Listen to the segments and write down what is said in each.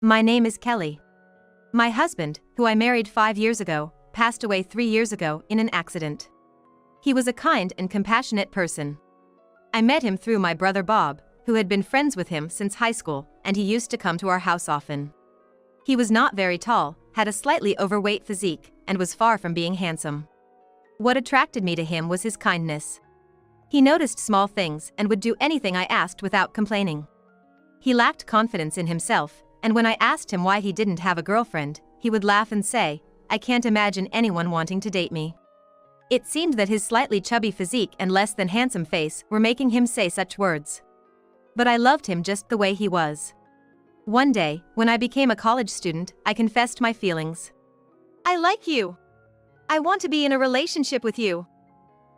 My name is Kelly. My husband, who I married 5 years ago, passed away 3 years ago in an accident. He was a kind and compassionate person. I met him through my brother Bob, who had been friends with him since high school, and he used to come to our house often. He was not very tall, had a slightly overweight physique, and was far from being handsome. What attracted me to him was his kindness. He noticed small things and would do anything I asked without complaining. He lacked confidence in himself, and when I asked him why he didn't have a girlfriend, he would laugh and say, "I can't imagine anyone wanting to date me." It seemed that his slightly chubby physique and less than handsome face were making him say such words. But I loved him just the way he was. One day, when I became a college student, I confessed my feelings. "I like you. I want to be in a relationship with you."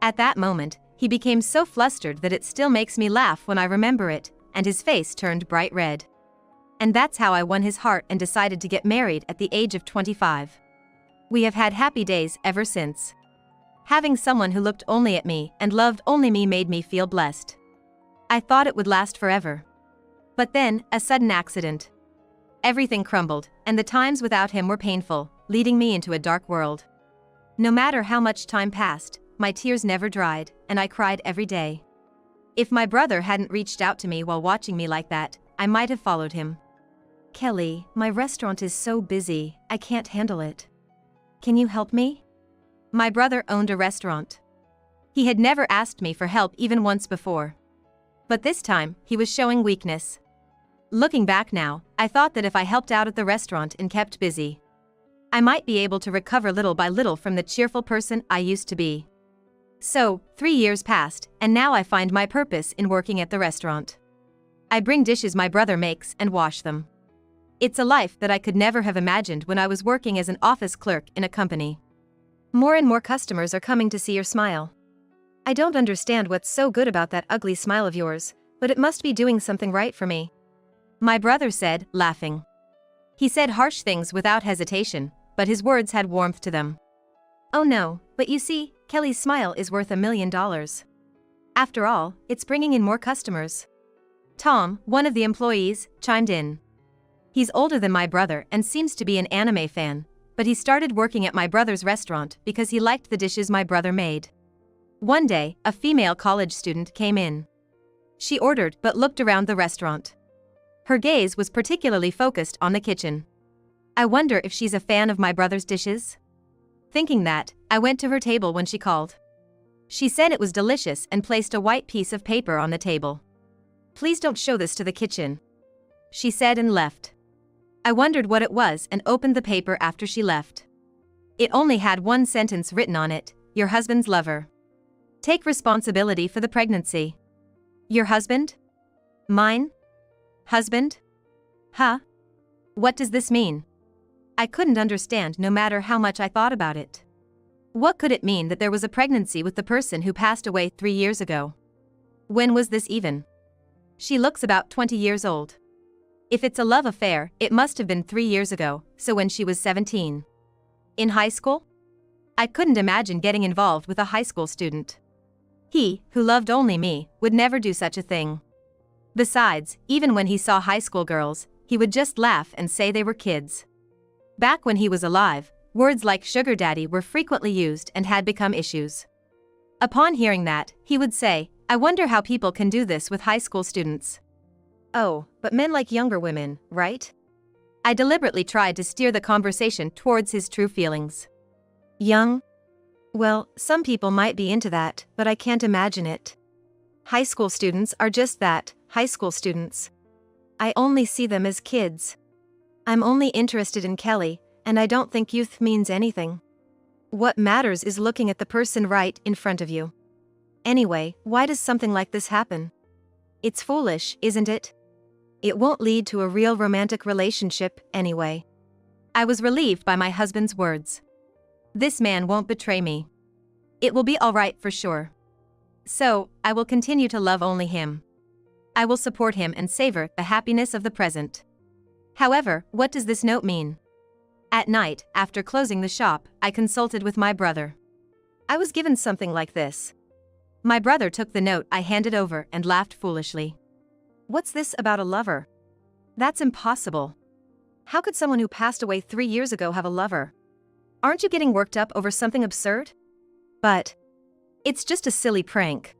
At that moment, he became so flustered that it still makes me laugh when I remember it, and his face turned bright red. And that's how I won his heart and decided to get married at the age of 25. We have had happy days ever since. Having someone who looked only at me and loved only me made me feel blessed. I thought it would last forever. But then, a sudden accident. Everything crumbled, and the times without him were painful, leading me into a dark world. No matter how much time passed, my tears never dried, and I cried every day. If my brother hadn't reached out to me while watching me like that, I might have followed him. "Kelly, my restaurant is so busy, I can't handle it. Can you help me?" My brother owned a restaurant. He had never asked me for help even once before. But this time, he was showing weakness. Looking back now, I thought that if I helped out at the restaurant and kept busy, I might be able to recover little by little from the cheerful person I used to be. So, 3 years passed, and now I find my purpose in working at the restaurant. I bring dishes my brother makes and wash them. It's a life that I could never have imagined when I was working as an office clerk in a company. More and more customers are coming to see your smile. I don't understand what's so good about that ugly smile of yours, but it must be doing something right for me. My brother said, laughing. He said harsh things without hesitation, but his words had warmth to them. "Oh no, but you see, Kelly's smile is worth $1 million. After all, it's bringing in more customers." Tom, one of the employees, chimed in. He's older than my brother and seems to be an anime fan, but he started working at my brother's restaurant because he liked the dishes my brother made. One day, a female college student came in. She ordered but looked around the restaurant. Her gaze was particularly focused on the kitchen. I wonder if she's a fan of my brother's dishes? Thinking that, I went to her table when she called. She said it was delicious and placed a white piece of paper on the table. "Please don't show this to the kitchen," she said and left. I wondered what it was and opened the paper after she left. It only had one sentence written on it: "Your husband's lover. Take responsibility for the pregnancy." Your husband? Mine? Husband? Huh? What does this mean? I couldn't understand no matter how much I thought about it. What could it mean that there was a pregnancy with the person who passed away 3 years ago? When was this even? She looks about 20 years old. If it's a love affair, it must have been 3 years ago, so when she was 17. In high school? I couldn't imagine getting involved with a high school student. He, who loved only me, would never do such a thing. Besides, even when he saw high school girls, he would just laugh and say they were kids. Back when he was alive, words like sugar daddy were frequently used and had become issues. Upon hearing that, he would say, "I wonder how people can do this with high school students." Oh, but men like younger women, right? I deliberately tried to steer the conversation towards his true feelings. Young? Well, some people might be into that, but I can't imagine it. High school students are just that, high school students. I only see them as kids. I'm only interested in Kelly, and I don't think youth means anything. What matters is looking at the person right in front of you. Anyway, why does something like this happen? It's foolish, isn't it? It won't lead to a real romantic relationship, anyway. I was relieved by my husband's words. This man won't betray me. It will be all right for sure. So, I will continue to love only him. I will support him and savor the happiness of the present. However, what does this note mean? At night, after closing the shop, I consulted with my brother. I was given something like this. My brother took the note I handed over and laughed foolishly. "What's this about a lover? That's impossible. How could someone who passed away 3 years ago have a lover? Aren't you getting worked up over something absurd? But it's just a silly prank.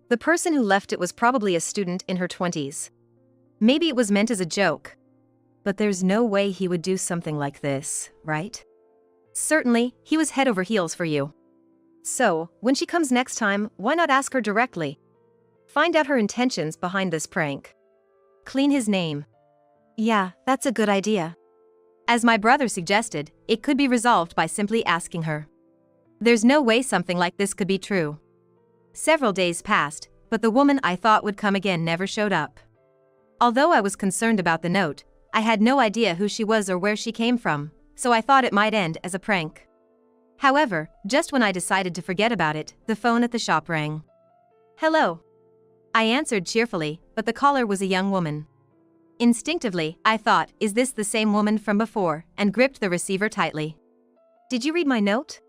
The person who left it was probably a student in her 20s. Maybe it was meant as a joke. But there's no way he would do something like this, right? Certainly, he was head over heels for you. So, when she comes next time, why not ask her directly? Find out her intentions behind this prank. Clean his name. Yeah, that's a good idea. As my brother suggested, it could be resolved by simply asking her. There's no way something like this could be true. Several days passed, but the woman I thought would come again never showed up. Although I was concerned about the note, I had no idea who she was or where she came from, so I thought it might end as a prank. However, just when I decided to forget about it, the phone at the shop rang. Hello. I answered cheerfully, but the caller was a young woman. Instinctively, I thought, is this the same woman from before, and gripped the receiver tightly. Did you read my note?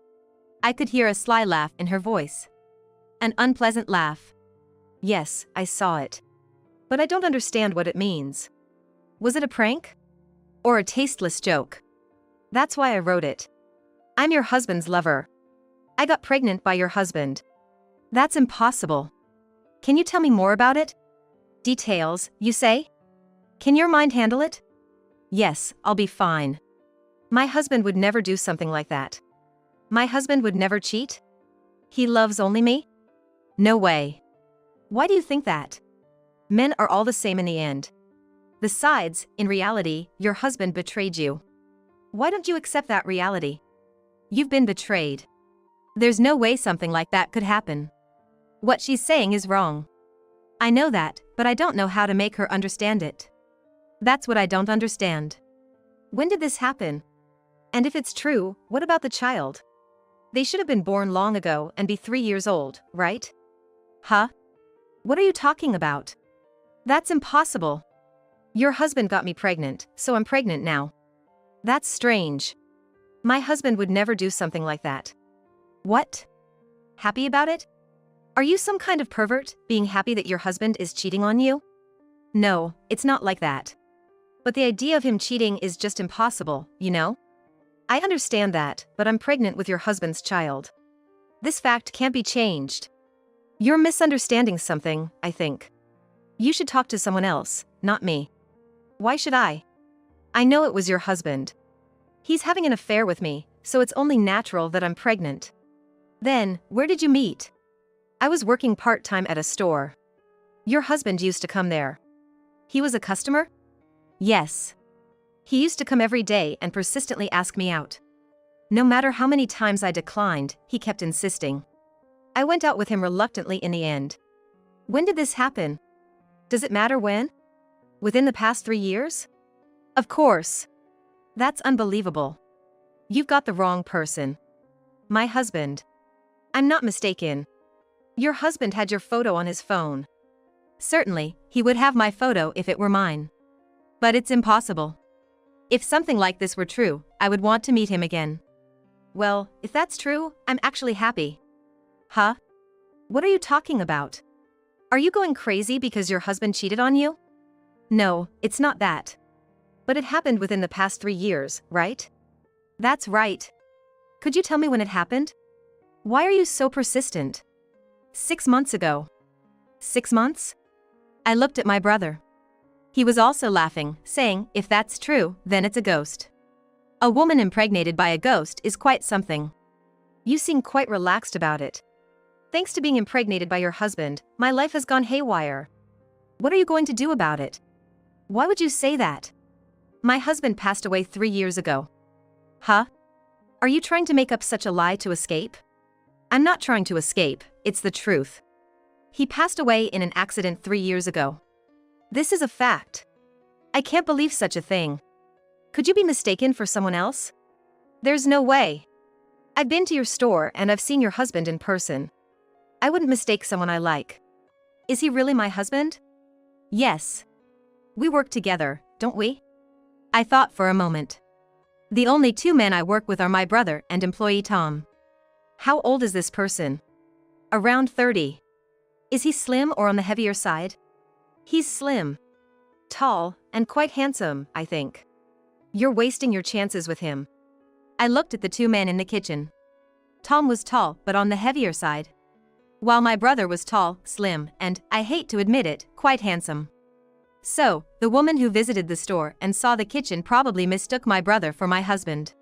I could hear a sly laugh in her voice. An unpleasant laugh. Yes, I saw it. But I don't understand what it means. Was it a prank? Or a tasteless joke? That's why I wrote it. I'm your husband's lover. I got pregnant by your husband. That's impossible. Can you tell me more about it? Details, you say? Can your mind handle it? Yes, I'll be fine. My husband would never do something like that. My husband would never cheat? He loves only me? No way. Why do you think that? Men are all the same in the end. Besides, in reality, your husband betrayed you. Why don't you accept that reality? You've been betrayed. There's no way something like that could happen. What she's saying is wrong. I know that, but I don't know how to make her understand it. That's what I don't understand. When did this happen? And if it's true, what about the child? They should have been born long ago and be 3 years old, right? Huh? What are you talking about? That's impossible. Your husband got me pregnant, so I'm pregnant now. That's strange. My husband would never do something like that. What? Happy about it? Are you some kind of pervert, being happy that your husband is cheating on you? No, it's not like that. But the idea of him cheating is just impossible, you know? I understand that, but I'm pregnant with your husband's child. This fact can't be changed. You're misunderstanding something, I think. You should talk to someone else, not me. Why should I? I know it was your husband. He's having an affair with me, so it's only natural that I'm pregnant. Then, where did you meet? I was working part-time at a store. Your husband used to come there. He was a customer? Yes. He used to come every day and persistently ask me out. No matter how many times I declined, he kept insisting. I went out with him reluctantly in the end. When did this happen? Does it matter when? Within the past 3 years? Of course. That's unbelievable. You've got the wrong person. My husband. I'm not mistaken. Your husband had your photo on his phone. Certainly, he would have my photo if it were mine. But it's impossible. If something like this were true, I would want to meet him again. Well, if that's true, I'm actually happy. Huh? What are you talking about? Are you going crazy because your husband cheated on you? No, it's not that. But it happened within the past 3 years, right? That's right. Could you tell me when it happened? Why are you so persistent? 6 months ago. 6 months? I looked at my brother. He was also laughing, saying, if that's true, then it's a ghost. A woman impregnated by a ghost is quite something. You seem quite relaxed about it. Thanks to being impregnated by your husband, my life has gone haywire. What are you going to do about it? Why would you say that? My husband passed away 3 years ago. Huh? Are you trying to make up such a lie to escape? I'm not trying to escape, it's the truth. He passed away in an accident 3 years ago. This is a fact. I can't believe such a thing. Could you be mistaken for someone else? There's no way. I've been to your store and I've seen your husband in person. I wouldn't mistake someone I like. Is he really my husband? Yes. We work together, don't we? I thought for a moment. The only 2 men I work with are my brother and employee Tom. How old is this person? Around 30. Is he slim or on the heavier side? He's slim. Tall, and quite handsome, I think. You're wasting your chances with him. I looked at the two men in the kitchen. Tom was tall, but on the heavier side, while my brother was tall, slim, and, I hate to admit it, quite handsome. So, the woman who visited the store and saw the kitchen probably mistook my brother for my husband.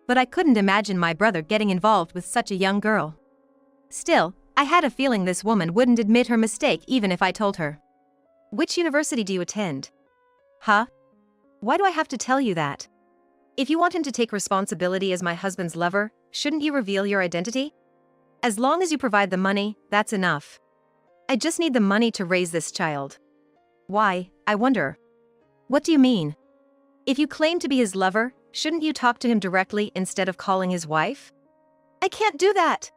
But I couldn't imagine my brother getting involved with such a young girl. Still, I had a feeling this woman wouldn't admit her mistake even if I told her. Which university do you attend? Huh? Why do I have to tell you that? If you want him to take responsibility as my husband's lover, shouldn't you reveal your identity? As long as you provide the money, that's enough. I just need the money to raise this child. Why, I wonder. What do you mean? If you claim to be his lover, shouldn't you talk to him directly instead of calling his wife? I can't do that.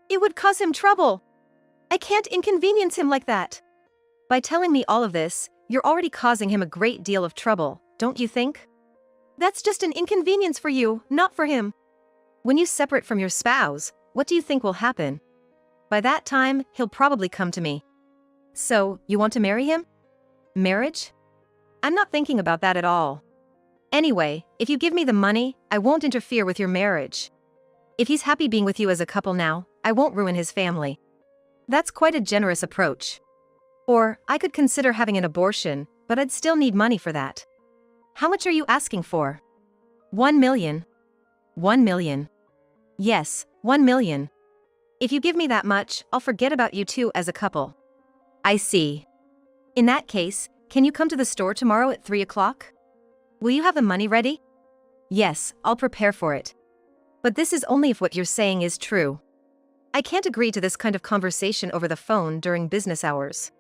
It would cause him trouble. I can't inconvenience him like that. By telling me all of this, you're already causing him a great deal of trouble, don't you think? That's just an inconvenience for you, not for him. When you separate from your spouse, what do you think will happen? By that time, he'll probably come to me. So, you want to marry him? Marriage? I'm not thinking about that at all. Anyway, if you give me the money, I won't interfere with your marriage. If he's happy being with you as a couple now, I won't ruin his family. That's quite a generous approach. Or, I could consider having an abortion, but I'd still need money for that. How much are you asking for? 1 million. 1 million. Yes, 1 million. If you give me that much, I'll forget about you two as a couple. I see. In that case, can you come to the store tomorrow at 3 o'clock? Will you have the money ready? Yes, I'll prepare for it. But this is only if what you're saying is true. I can't agree to this kind of conversation over the phone during business hours.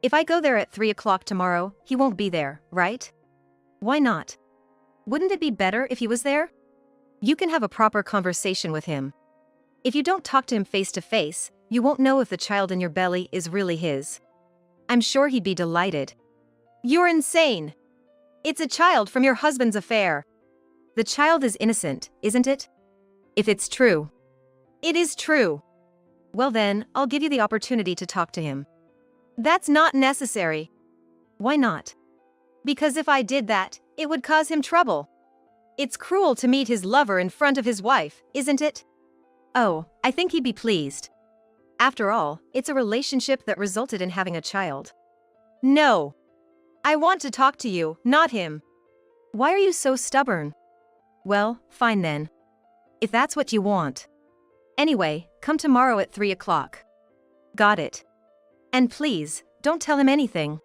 If I go there at 3 o'clock tomorrow, he won't be there, right? Why not? Wouldn't it be better if he was there? You can have a proper conversation with him. If you don't talk to him face to face, you won't know if the child in your belly is really his. I'm sure he'd be delighted. You're insane. It's a child from your husband's affair. The child is innocent, isn't it? If it's true. It is true. Well then, I'll give you the opportunity to talk to him. That's not necessary. Why not? Because if I did that, it would cause him trouble. It's cruel to meet his lover in front of his wife, isn't it? Oh, I think he'd be pleased. After all, it's a relationship that resulted in having a child. No. I want to talk to you, not him. Why are you so stubborn? Well, fine then. If that's what you want. Anyway, come tomorrow at 3 o'clock. Got it. And please, don't tell him anything.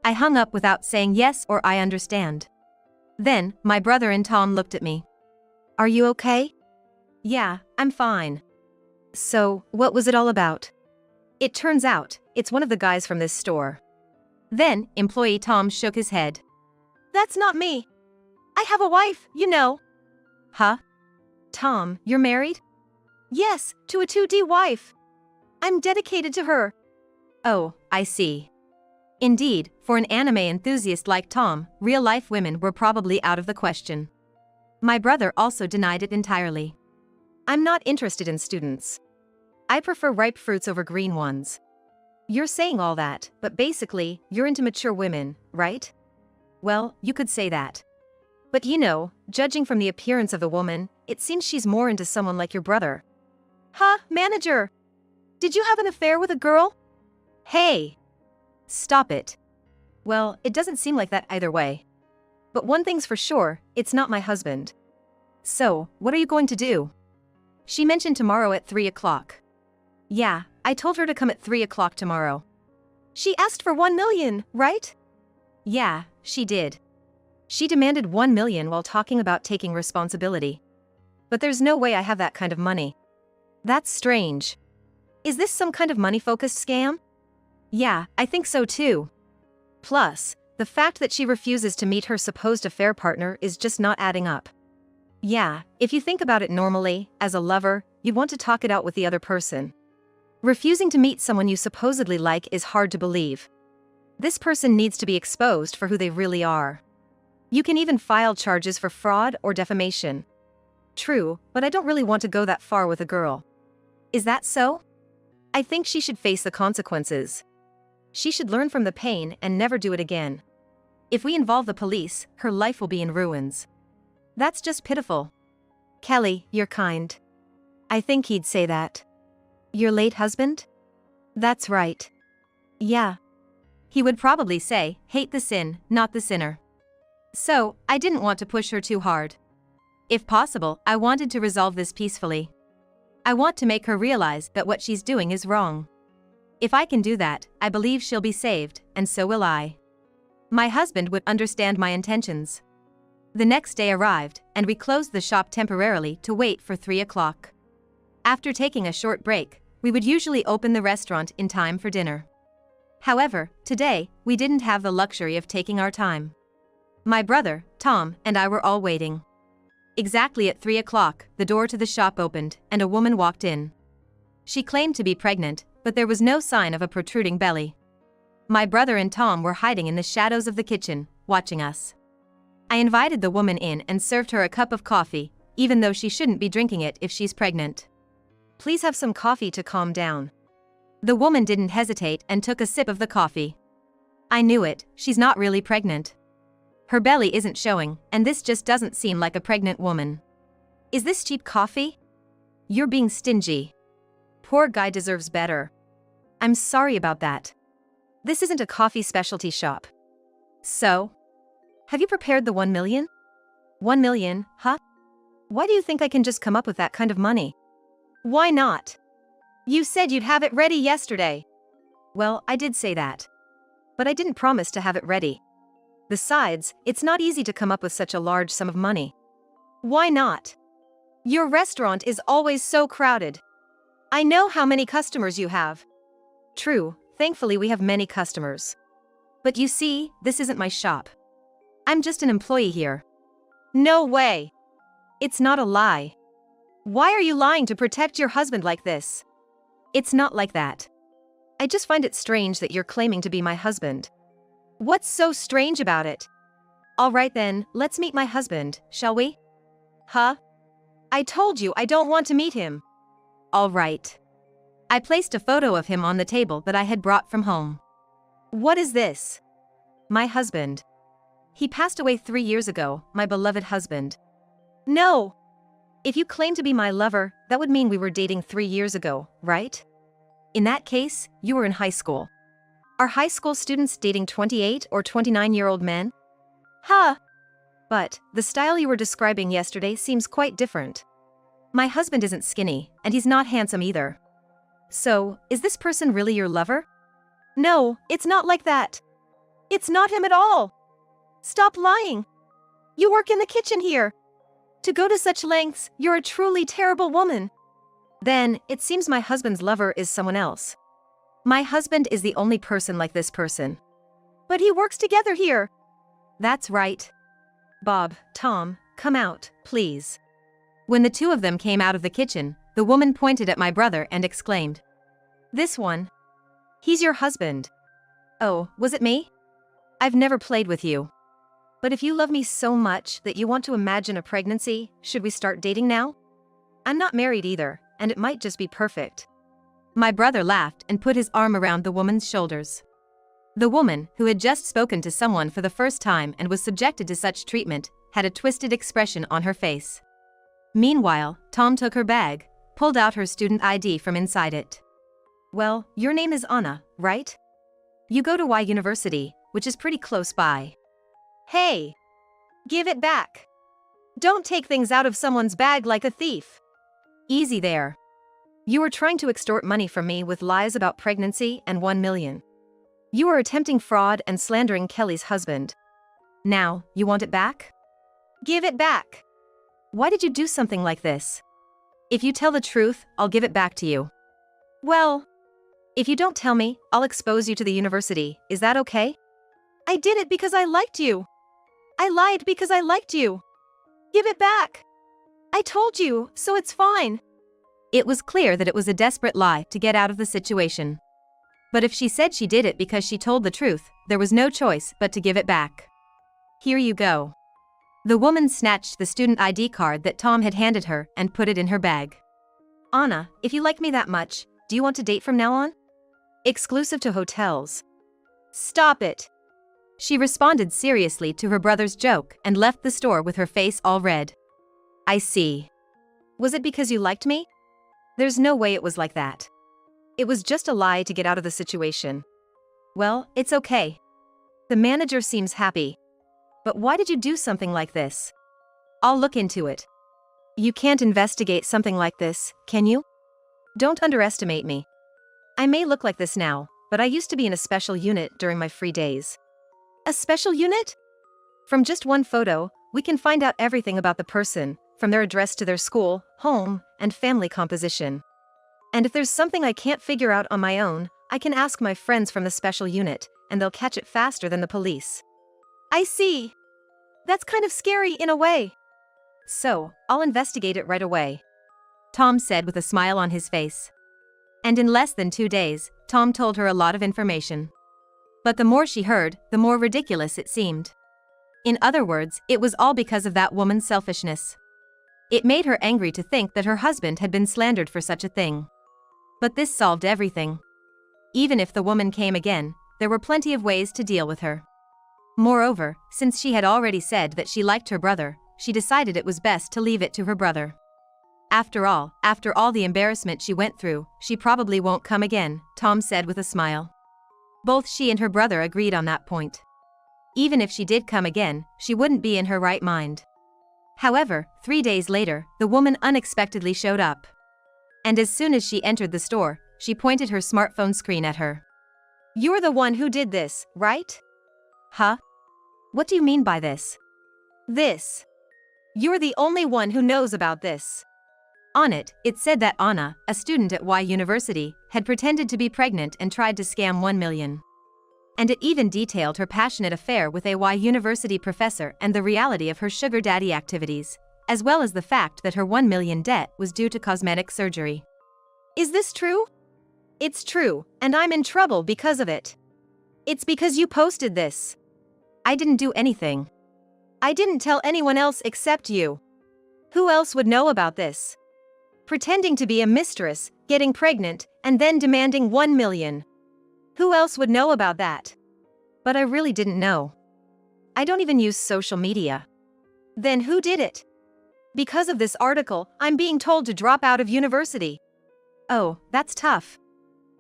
I hung up without saying yes or I understand. Then, my brother and Tom looked at me. Are you okay? Yeah, I'm fine. So, what was it all about? It turns out, it's one of the guys from this store. Then, employee Tom shook his head. That's not me. I have a wife, you know. Huh? Tom, you're married? Yes, to a 2D wife. I'm dedicated to her. Oh, I see. Indeed, for an anime enthusiast like Tom, real-life women were probably out of the question. My brother also denied it entirely. I'm not interested in students. I prefer ripe fruits over green ones. You're saying all that, but basically, you're into mature women, right? Well, you could say that. But you know, judging from the appearance of the woman, it seems she's more into someone like your brother. Huh, manager? Did you have an affair with a girl? Hey! Stop it. Well, it doesn't seem like that either way. But one thing's for sure, it's not my husband. So, what are you going to do? She mentioned tomorrow at 3 o'clock. Yeah, I told her to come at 3 o'clock tomorrow. She asked for 1 million, right? Yeah, she did. She demanded 1 million while talking about taking responsibility. But there's no way I have that kind of money. That's strange. Is this some kind of money-focused scam? Yeah, I think so too. Plus, the fact that she refuses to meet her supposed affair partner is just not adding up. Yeah, if you think about it normally, as a lover, you'd want to talk it out with the other person. Refusing to meet someone you supposedly like is hard to believe. This person needs to be exposed for who they really are. You can even file charges for fraud or defamation. True, but I don't really want to go that far with a girl. Is that so? I think she should face the consequences. She should learn from the pain and never do it again. If we involve the police, her life will be in ruins. That's just pitiful. Kelly, you're kind. I think he'd say that. Your late husband? That's right. Yeah. He would probably say, hate the sin, not the sinner. So, I didn't want to push her too hard. If possible, I wanted to resolve this peacefully. I want to make her realize that what she's doing is wrong. If I can do that, I believe she'll be saved, and so will I. My husband would understand my intentions. The next day arrived, and we closed the shop temporarily to wait for 3 o'clock. After taking a short break, we would usually open the restaurant in time for dinner. However, today, we didn't have the luxury of taking our time. My brother, Tom, and I were all waiting. Exactly at 3 o'clock, the door to the shop opened, and a woman walked in. She claimed to be pregnant, but there was no sign of a protruding belly. My brother and Tom were hiding in the shadows of the kitchen, watching us. I invited the woman in and served her a cup of coffee, even though she shouldn't be drinking it if she's pregnant. Please have some coffee to calm down. The woman didn't hesitate and took a sip of the coffee. I knew it, she's not really pregnant. Her belly isn't showing, and this just doesn't seem like a pregnant woman. Is this cheap coffee? You're being stingy. Poor guy deserves better. I'm sorry about that. This isn't a coffee specialty shop. So? Have you prepared the 1 million? 1 million, huh? Why do you think I can just come up with that kind of money? Why not? You said you'd have it ready yesterday. Well, I did say that. But I didn't promise to have it ready. Besides, it's not easy to come up with such a large sum of money. Why not? Your restaurant is always so crowded. I know how many customers you have. True, thankfully we have many customers. But you see, this isn't my shop. I'm just an employee here. No way. It's not a lie. Why are you lying to protect your husband like this? It's not like that. I just find it strange that you're claiming to be my husband. What's so strange about it? All right then, let's meet my husband, shall we? Huh? I told you I don't want to meet him. All right. I placed a photo of him on the table that I had brought from home. What is this? My husband. He passed away 3 years ago, my beloved husband. No! If you claim to be my lover, that would mean we were dating 3 years ago, right? In that case, you were in high school. Are high school students dating 28 or 29-year-old men? Huh! But, the style you were describing yesterday seems quite different. My husband isn't skinny, and he's not handsome either. So, is this person really your lover? No, it's not like that. It's not him at all. Stop lying. You work in the kitchen here. To go to such lengths, you're a truly terrible woman. Then, it seems my husband's lover is someone else. My husband is the only person like this person. But he works together here. That's right. Bob, Tom, come out, please. When the two of them came out of the kitchen, the woman pointed at my brother and exclaimed, "This one. He's your husband." Oh, was it me? I've never played with you. But if you love me so much that you want to imagine a pregnancy, should we start dating now? I'm not married either, and it might just be perfect. My brother laughed and put his arm around the woman's shoulders. The woman, who had just spoken to someone for the first time and was subjected to such treatment, had a twisted expression on her face. Meanwhile, Tom took her bag, pulled out her student ID from inside it. Well, your name is Anna, right? You go to Y University, which is pretty close by. Hey! Give it back! Don't take things out of someone's bag like a thief. Easy there. You were trying to extort money from me with lies about pregnancy and 1 million. You are attempting fraud and slandering Kelly's husband. Now, you want it back? Give it back! Why did you do something like this? If you tell the truth, I'll give it back to you. Well, if you don't tell me, I'll expose you to the university, is that okay? I did it because I liked you. I lied because I liked you. Give it back. I told you, so it's fine. It was clear that it was a desperate lie to get out of the situation. But if she said she did it because she told the truth, there was no choice but to give it back. Here you go. The woman snatched the student ID card that Tom had handed her and put it in her bag. Anna, if you like me that much, do you want to date from now on? Exclusive to hotels. Stop it. She responded seriously to her brother's joke and left the store with her face all red. I see. Was it because you liked me? There's no way it was like that. It was just a lie to get out of the situation. Well, it's okay. The manager seems happy. But why did you do something like this? I'll look into it. You can't investigate something like this, can you? Don't underestimate me. I may look like this now, but I used to be in a special unit during my free days. A special unit? From just one photo, we can find out everything about the person, from their address to their school, home, and family composition. And if there's something I can't figure out on my own, I can ask my friends from the special unit, and they'll catch it faster than the police. I see. That's kind of scary in a way. So, I'll investigate it right away, Tom said with a smile on his face. And in less than 2 days, Tom told her a lot of information. But the more she heard, the more ridiculous it seemed. In other words, it was all because of that woman's selfishness. It made her angry to think that her husband had been slandered for such a thing. But this solved everything. Even if the woman came again, there were plenty of ways to deal with her. Moreover, since she had already said that she liked her brother, she decided it was best to leave it to her brother. After all the embarrassment she went through, she probably won't come again, Tom said with a smile. Both she and her brother agreed on that point. Even if she did come again, she wouldn't be in her right mind. However, 3 days later, the woman unexpectedly showed up. And as soon as she entered the store, she pointed her smartphone screen at her. You're the one who did this, right? Huh? What do you mean by this? This. You're the only one who knows about this. On it said that Anna, a student at Y University, had pretended to be pregnant and tried to scam 1 million. And it even detailed her passionate affair with a Y University professor and the reality of her sugar daddy activities, as well as the fact that her 1 million debt was due to cosmetic surgery. Is this true? It's true, and I'm in trouble because of it. It's because you posted this. I didn't do anything. I didn't tell anyone else except you. Who else would know about this? Pretending to be a mistress, getting pregnant, and then demanding 1 million. Who else would know about that? But I really didn't know. I don't even use social media. Then who did it? Because of this article, I'm being told to drop out of university. Oh, that's tough.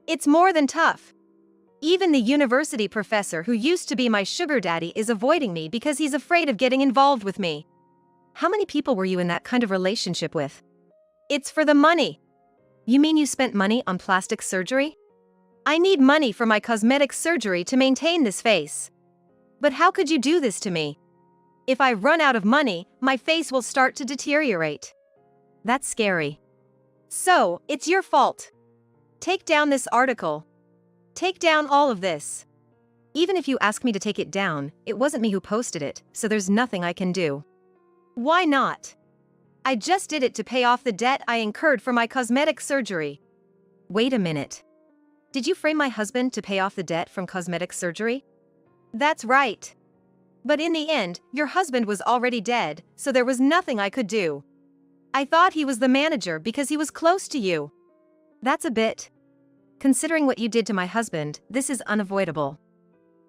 It's more than tough. Even the university professor who used to be my sugar daddy is avoiding me because he's afraid of getting involved with me. How many people were you in that kind of relationship with? It's for the money. You mean you spent money on plastic surgery? I need money for my cosmetic surgery to maintain this face. But how could you do this to me? If I run out of money, my face will start to deteriorate. That's scary. So, it's your fault. Take down this article. Take down all of this. Even if you ask me to take it down, it wasn't me who posted it, so there's nothing I can do. Why not? I just did it to pay off the debt I incurred for my cosmetic surgery. Wait a minute. Did you frame my husband to pay off the debt from cosmetic surgery? That's right. But in the end, your husband was already dead, so there was nothing I could do. I thought he was the manager because he was close to you. That's a bit. Considering what you did to my husband, this is unavoidable.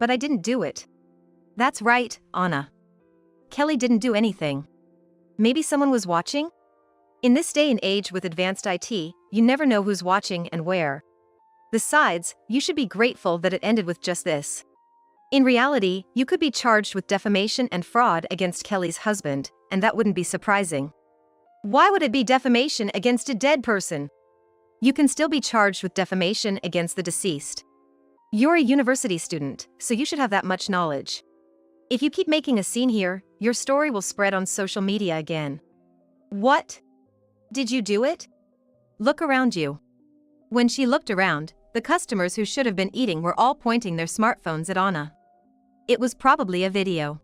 But I didn't do it. That's right, Anna. Kelly didn't do anything. Maybe someone was watching? In this day and age with advanced IT, you never know who's watching and where. Besides, you should be grateful that it ended with just this. In reality, you could be charged with defamation and fraud against Kelly's husband, and that wouldn't be surprising. Why would it be defamation against a dead person? You can still be charged with defamation against the deceased. You're a university student, so you should have that much knowledge. If you keep making a scene here, your story will spread on social media again. What? Did you do it? Look around you. When she looked around, the customers who should have been eating were all pointing their smartphones at Anna. It was probably a video.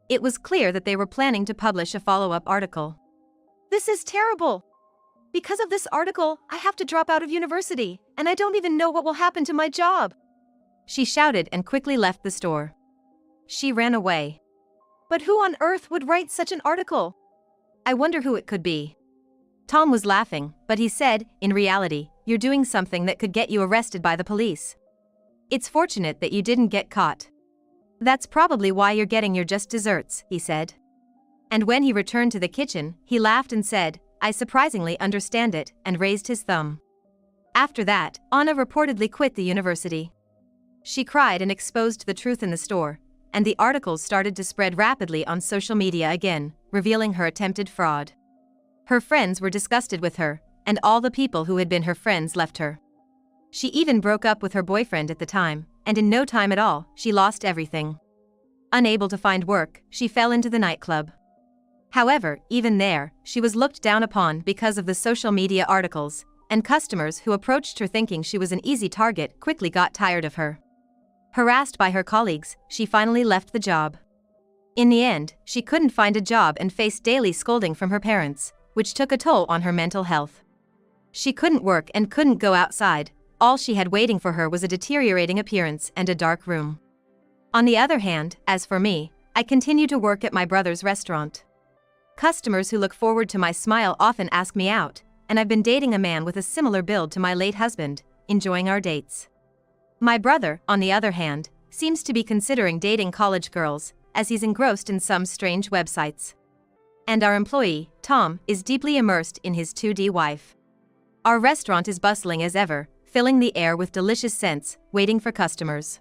It was clear that they were planning to publish a follow-up article. This is terrible. Because of this article, I have to drop out of university, and I don't even know what will happen to my job. She shouted and quickly left the store. She ran away. But who on earth would write such an article? I wonder who it could be. Tom was laughing, but he said, in reality, you're doing something that could get you arrested by the police. It's fortunate that you didn't get caught. "That's probably why you're getting your just desserts," he said. And when he returned to the kitchen, he laughed and said, "I surprisingly understand it," and raised his thumb. After that, Anna reportedly quit the university. She cried and exposed the truth in the store, and the articles started to spread rapidly on social media again, revealing her attempted fraud. Her friends were disgusted with her, and all the people who had been her friends left her. She even broke up with her boyfriend at the time, and in no time at all, she lost everything. Unable to find work, she fell into the nightclub. However, even there, she was looked down upon because of the social media articles, and customers who approached her thinking she was an easy target quickly got tired of her. Harassed by her colleagues, she finally left the job. In the end, she couldn't find a job and faced daily scolding from her parents, which took a toll on her mental health. She couldn't work and couldn't go outside. All she had waiting for her was a deteriorating appearance and a dark room. On the other hand, as for me, I continue to work at my brother's restaurant. Customers who look forward to my smile often ask me out, and I've been dating a man with a similar build to my late husband, enjoying our dates. My brother, on the other hand, seems to be considering dating college girls, as he's engrossed in some strange websites. And our employee, Tom, is deeply immersed in his 2D wife. Our restaurant is bustling as ever, filling the air with delicious scents, waiting for customers.